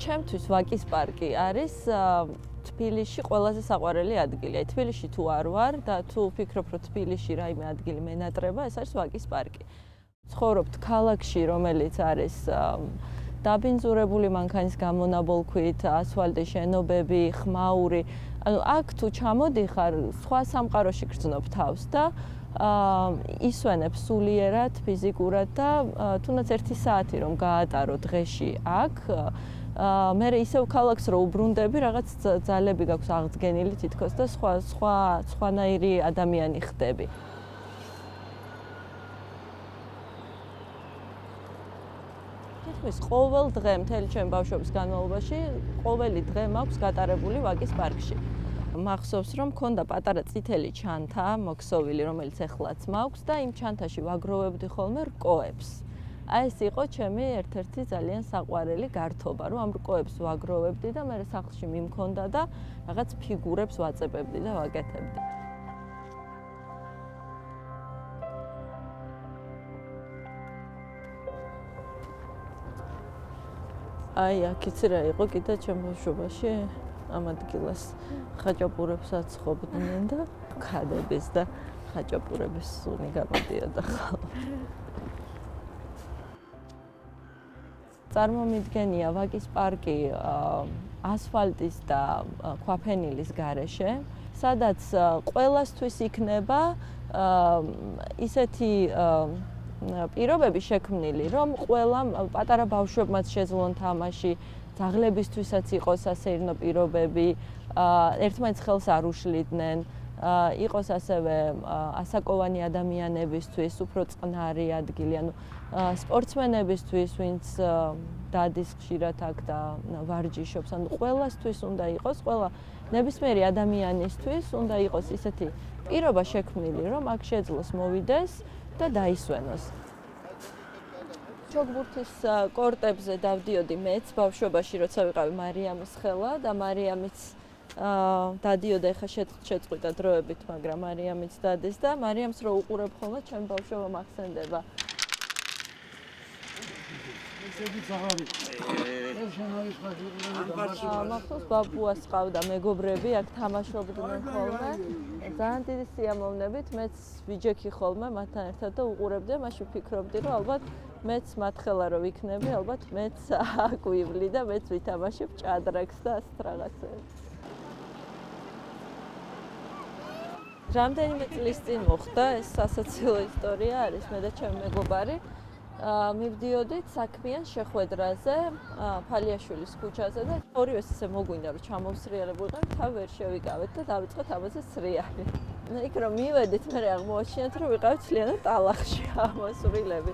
ჩემთვის ვაკის პარკი არის თბილისში ყველაზე საყვარელი ადგილი. აი თბილისში თუ არ ვარ და თუ ვფიქრობ, რომ თბილისში რაიმე ადგილი მენატრება, ეს არის ვაკის პარკი. ცხოვრობთ ქალაქში, რომელიც არის დაბინძურებული მანქანის გამონაბოლქვით, ასფალტის შენობები, ხმაური. ანუ აქ თუ ჩამოდიხარ, სხვა სამყაროში გრძნობ თავს და ისვენებ სულიერად, ფიზიკურად და თუნდაც 1 საათი რომ გაატარო დღეში აქ, მე ისევ ქალაქს რო უბრუნდები, რაღაც ძალები გაქვს აღდგენილი თითქოს და სხვანაირი ადამიანი ხდები. თითქმის ყოველ დღე მთელი ჩემი ბავშვობის განმავლობაში, ყოველი დღე მაქვს გატარებული ვაკის პარკში. მახსოვს, რომ მქონდა პატარა წითელი ჩანთა მოქსოვილი, რომელიც ეხლაც მაქვს და იმ ჩანთაში ვაგროვებდი ხოლმე რკოებს. აი ეს იყო ჩემი ერთ-ერთი ძალიან საყვარელი გართობა, რომ ამ რკოებს ვაგროვებდი და მე სახლში მიმქონდა და რაღაც ფიგურებს ვაწებებდი და ვაკეთებდი. აი, აქ იცი რა იყო კიდე ჩემ ბავშვობაში ამ ადგილას ხაჭაპურებს აცხობდნენ და ქადების და ხაჭაპურების სუნი გამოდიოდა ხოლმე. წარმომიდგენია ვაკის პარკი ასფალტის და ქვაფენილის გარეშე, სადაც ყველასთვის იქნება ისეთი პირობები შექმნილი, რომ ყველა პატარა ბავშვებმაც შეძლონ თამაში, ძაღლებისთვისაც იყოს ასეირნო პირობები, ერთმანეთს ხელს არ უშლიდნენ, იყოს ასევე ასაკოვანი ადამიანებისთვის უფრო წყნარი ადგილი, ანუ სპორტსმენებისთვის, ვინც დადის ხშირად აქ და ვარჯიშობს, ანუ ყველასთვის უნდა იყოს, ყველა ნებისმიერი ადამიანისთვის უნდა იყოს ისეთი პირობა შექმნილი, რომ აქ შეძლოს მოვიდეს და დაისვენოს. ჩოგბურთის კორტებზე დავდიოდი მეც ბავშვობაში, როცა ვიყავი მარიამის ხელა და მარიამიც დადიოდა, ეხა შეწყვიტა დროებით, მაგრამ მარიამიც დადის და მარიამს რო უყურებ ხოლმე, ჩემი ბავშვობა მახსენდება. მახსოვს ბაბუას ყავდა მეგობრები, აქ თამაშობდნენ ხოლმე. ძალიან დიდი სიამოვნებით მეც ვიჯექი ხოლმე მათთან ერთად და უყურებდი და მაშინ ვფიქრობდი, რომ ალბათ მეც მათ ხელა რო ვიქნები, ალბათ მეც აქ ვივლი და მეც ვითამაშებ ჭადრაკს და ასეთ რაღაცებს. რამდენიმე წლის წინ მოხდა, ეს სასაცილო ისტორია არის, მე და ჩემი მეგობარი მივდიოდით საქმიან შეხვედრაზე, ფალიაშვილის ქუჩაზე და ორივეს ისე მოგვინდა რომ ჩამოვსრიალებულიყავით, თავი ვერ შევიკავეთ და დავიწყოთ ამაზე სრიალი. იქ რომ მივედით, მე აღმოაჩინეთ რომ ვიყავით მთლიანად ტალახში ამოსვრილები.